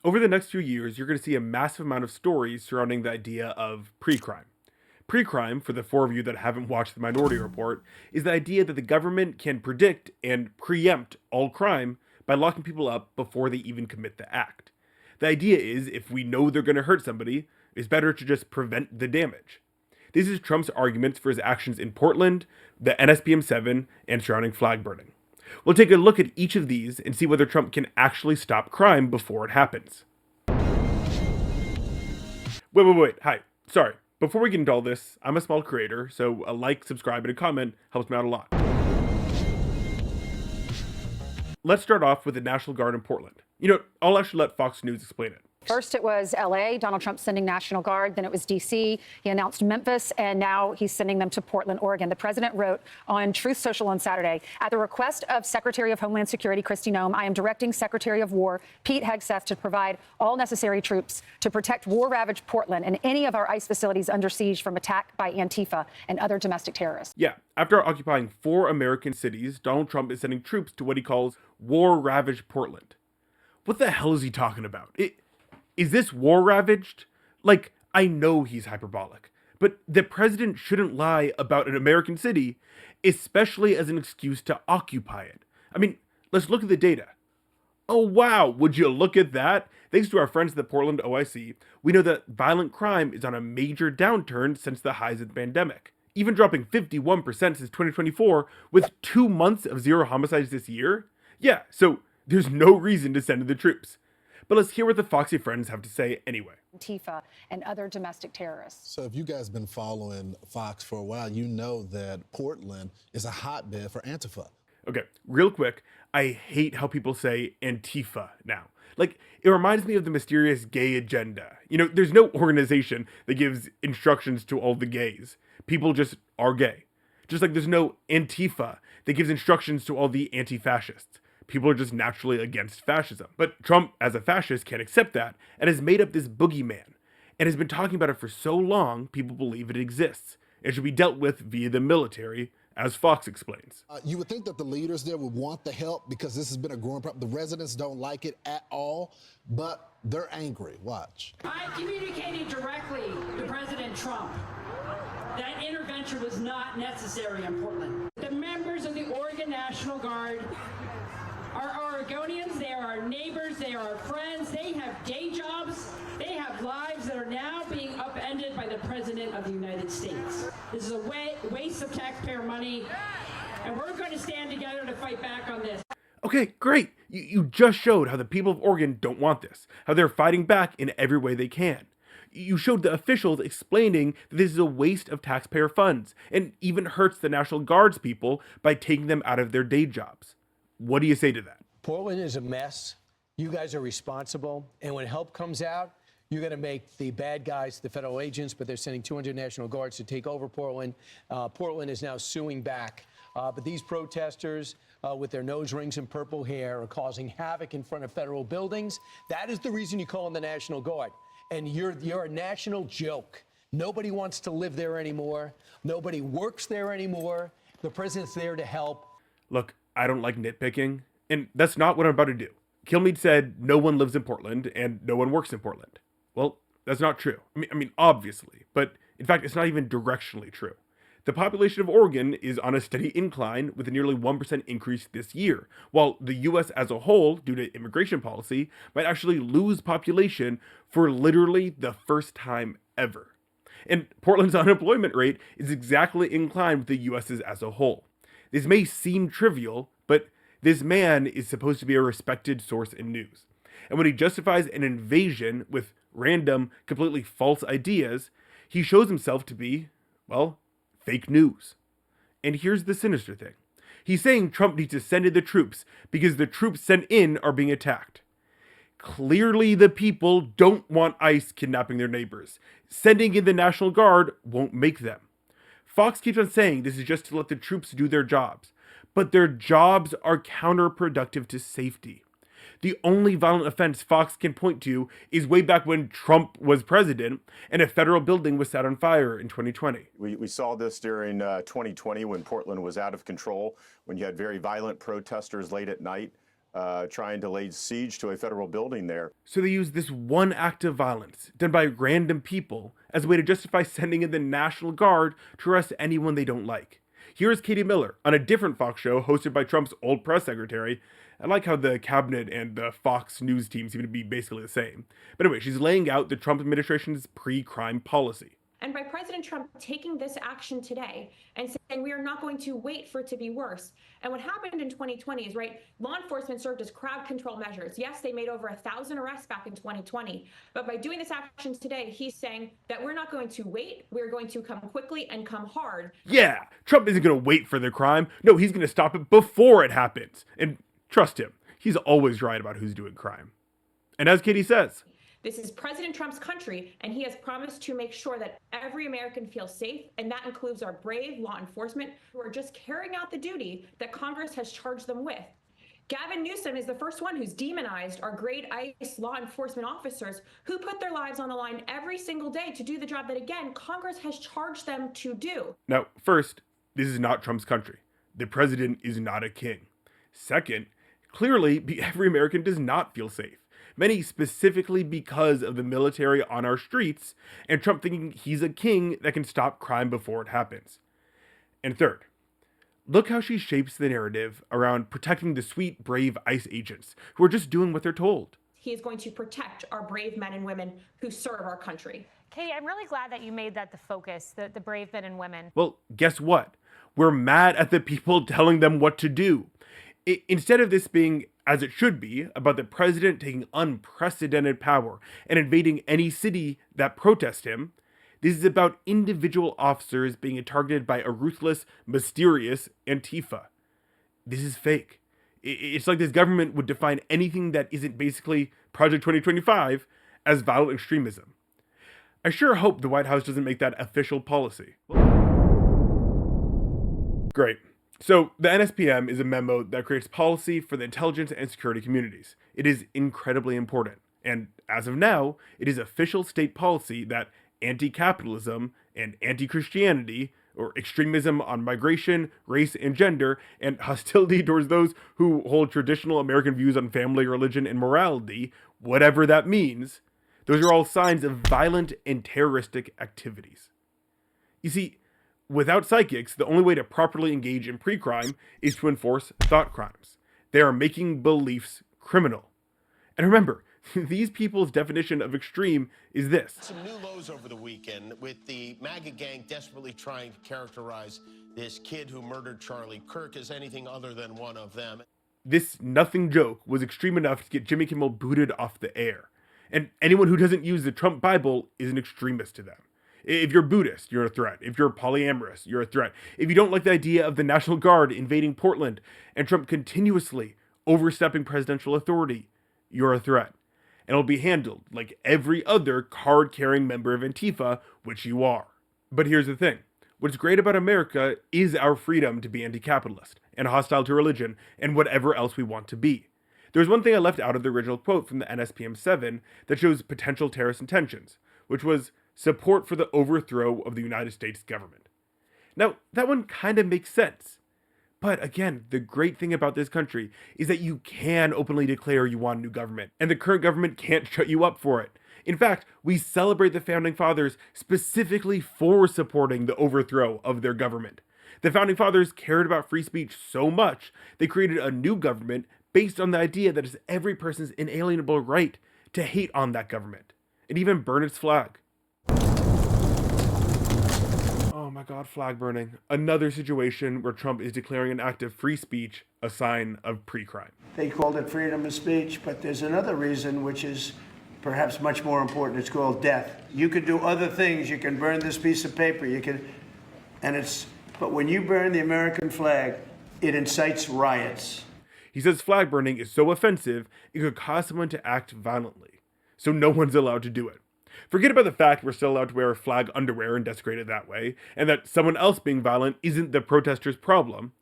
Over the next few years, you're going to see a massive amount of stories surrounding the idea of pre-crime. Pre-crime, for the four of you that haven't watched the Minority Report, is the idea that the government can predict and preempt all crime by locking people up before they even commit the act. The idea is, if we know they're going to hurt somebody, it's better to just prevent the damage. This is Trump's arguments for his actions in Portland, the NSPM 7, and surrounding flag burning. We'll take a look at each of these and see whether Trump can actually stop crime before it happens. Wait, hi. Sorry. Before we get into all this, I'm a small creator, so a like, subscribe, and a comment helps me out a lot. Let's start off with the National Guard in Portland. I'll actually let Fox News explain it. First, it was L.A., Donald Trump sending National Guard. Then it was D.C. He announced Memphis, and now he's sending them to Portland, Oregon. The president wrote on Truth Social on Saturday, at the request of Secretary of Homeland Security Kristi Noem, I am directing Secretary of War Pete Hegseth to provide all necessary troops to protect war-ravaged Portland and any of our ICE facilities under siege from attack by Antifa and other domestic terrorists. Yeah, after occupying 4 American cities, Donald Trump is sending troops to what he calls war-ravaged Portland. What the hell is he talking about? Is this war ravaged? Like, I know he's hyperbolic, but the president shouldn't lie about an American city, especially as an excuse to occupy it. I mean, let's look at the data. Oh wow, would you look at that? Thanks to our friends at the Portland OIC, we know that violent crime is on a major downturn since the highs of the pandemic, even dropping 51% since 2024 with 2 months of 0 homicides this year. Yeah, so there's no reason to send in the troops. But let's hear what the Foxy friends have to say anyway. Antifa and other domestic terrorists. So if you guys been following Fox for a while, you know that Portland is a hotbed for Antifa. Okay, real quick, I hate how people say Antifa now. Like, it reminds me of the mysterious gay agenda. There's no organization that gives instructions to all the gays. People just are gay. Just like there's no Antifa that gives instructions to all the anti-fascists. People are just naturally against fascism. But Trump, as a fascist, can't accept that and has made up this boogeyman and has been talking about it for so long, people believe it exists. It should be dealt with via the military, as Fox explains. You would think that the leaders there would want the help because this has been a growing problem. The residents don't like it at all, but they're angry. Watch. I communicated directly to President Trump that intervention was not necessary in Portland. The members of the Oregon National Guard are Oregonians, they are our neighbors, they are our friends, they have day jobs, they have lives that are now being upended by the President of the United States. This is a waste of taxpayer money, and we're going to stand together to fight back on this. Okay, great. You just showed how the people of Oregon don't want this, how they're fighting back in every way they can. You showed the officials explaining that this is a waste of taxpayer funds and even hurts the National Guard's people by taking them out of their day jobs. What do you say to that? Portland is a mess. You guys are responsible. And when help comes out, you're going to make the bad guys the federal agents, but they're sending 200 National Guards to take over Portland. Portland is now suing back. But these protesters with their nose rings and purple hair are causing havoc in front of federal buildings. That is the reason you call them the National Guard. And you're a national joke. Nobody wants to live there anymore. Nobody works there anymore. The president's there to help. Look, I don't like nitpicking, and that's not what I'm about to do. Kilmeade said no one lives in Portland and no one works in Portland. Well, that's not true. I mean, obviously, but in fact, it's not even directionally true. The population of Oregon is on a steady incline with a nearly 1% increase this year, while the US as a whole, due to immigration policy, might actually lose population for literally the first time ever. And Portland's unemployment rate is exactly in line with the US's as a whole. This may seem trivial, but this man is supposed to be a respected source in news. And when he justifies an invasion with random, completely false ideas, he shows himself to be, well, fake news. And here's the sinister thing. He's saying Trump needs to send in the troops because the troops sent in are being attacked. Clearly, the people don't want ICE kidnapping their neighbors. Sending in the National Guard won't make them. Fox keeps on saying this is just to let the troops do their jobs, but their jobs are counterproductive to safety. The only violent offense Fox can point to is way back when Trump was president and a federal building was set on fire in 2020. We saw this during 2020 when Portland was out of control, when you had very violent protesters late at night trying to lay siege to a federal building there. So they use this one act of violence done by random people as a way to justify sending in the National Guard to arrest anyone they don't like. Here's Katie Miller on a different Fox show hosted by Trump's old press secretary. I like how the cabinet and the Fox News team seem to be basically the same. But anyway, she's laying out the Trump administration's pre-crime policy. And by President Trump taking this action today and saying we are not going to wait for it to be worse. And what happened in 2020 is, right, law enforcement served as crowd control measures. Yes, they made over 1,000 arrests back in 2020. But by doing this action today, he's saying that we're not going to wait. We're going to come quickly and come hard. Yeah, Trump isn't going to wait for the crime. No, he's going to stop it before it happens. And trust him, he's always right about who's doing crime. And as Katie says, this is President Trump's country, and he has promised to make sure that every American feels safe, and that includes our brave law enforcement who are just carrying out the duty that Congress has charged them with. Gavin Newsom is the first one who's demonized our great ICE law enforcement officers who put their lives on the line every single day to do the job that, again, Congress has charged them to do. Now, first, this is not Trump's country. The president is not a king. Second, clearly, every American does not feel safe. Many specifically because of the military on our streets, and Trump thinking he's a king that can stop crime before it happens. And third, look how she shapes the narrative around protecting the sweet, brave ICE agents who are just doing what they're told. He is going to protect our brave men and women who serve our country. Katie, I'm really glad that you made that the focus, the brave men and women. Well, guess what? We're mad at the people telling them what to do. Instead of this being, as it should be, about the president taking unprecedented power and invading any city that protests him, this is about individual officers being targeted by a ruthless, mysterious Antifa. This is fake. It's like this government would define anything that isn't basically Project 2025 as violent extremism. I sure hope the White House doesn't make that official policy. Great. So, the NSPM is a memo that creates policy for the intelligence and security communities. It is incredibly important. And as of now, it is official state policy that anti-capitalism and anti-Christianity, or extremism on migration, race, and gender, and hostility towards those who hold traditional American views on family, religion, and morality, whatever that means, those are all signs of violent and terroristic activities. You see, without psychics, the only way to properly engage in pre-crime is to enforce thought crimes. They are making beliefs criminal. And remember, these people's definition of extreme is this. Some new lows over the weekend with the MAGA gang desperately trying to characterize this kid who murdered Charlie Kirk as anything other than one of them. This nothing joke was extreme enough to get Jimmy Kimmel booted off the air. And anyone who doesn't use the Trump Bible is an extremist to them. If you're Buddhist, you're a threat. If you're polyamorous, you're a threat. If you don't like the idea of the National Guard invading Portland and Trump continuously overstepping presidential authority, you're a threat. And it'll be handled like every other card-carrying member of Antifa, which you are. But here's the thing. What's great about America is our freedom to be anti-capitalist and hostile to religion and whatever else we want to be. There's one thing I left out of the original quote from the NSPM 7 that shows potential terrorist intentions, which was support for the overthrow of the United States government. Now, that one kind of makes sense. But again, the great thing about this country is that you can openly declare you want a new government, and the current government can't shut you up for it. In fact, we celebrate the Founding Fathers specifically for supporting the overthrow of their government. The Founding Fathers cared about free speech so much, they created a new government based on the idea that it's every person's inalienable right to hate on that government, and even burn its flag. Oh my god, flag burning. Another situation where Trump is declaring an act of free speech a sign of pre-crime. They called it freedom of speech, but there's another reason which is perhaps much more important. It's called death. You could do other things. You can burn this piece of paper. But when you burn the American flag, it incites riots. He says flag burning is so offensive, it could cause someone to act violently. So no one's allowed to do it. Forget about the fact we're still allowed to wear flag underwear and desecrate it that way, and that someone else being violent isn't the protesters' problem.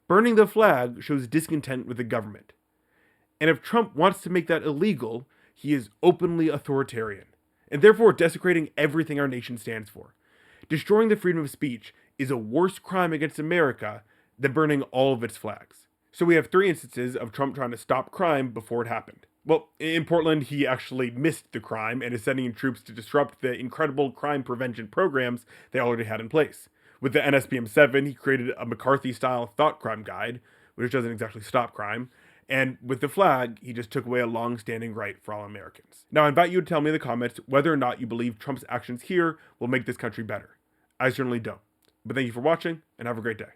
Burning the flag shows discontent with the government. And if Trump wants to make that illegal, he is openly authoritarian, and therefore desecrating everything our nation stands for. Destroying the freedom of speech is a worse crime against America than burning all of its flags. So we have 3 instances of Trump trying to stop crime before it happened. Well, in Portland, he actually missed the crime and is sending in troops to disrupt the incredible crime prevention programs they already had in place. With the NSPM-7, he created a McCarthy-style thought crime guide, which doesn't exactly stop crime. And with the flag, he just took away a long-standing right for all Americans. Now, I invite you to tell me in the comments whether or not you believe Trump's actions here will make this country better. I certainly don't. But thank you for watching, and have a great day.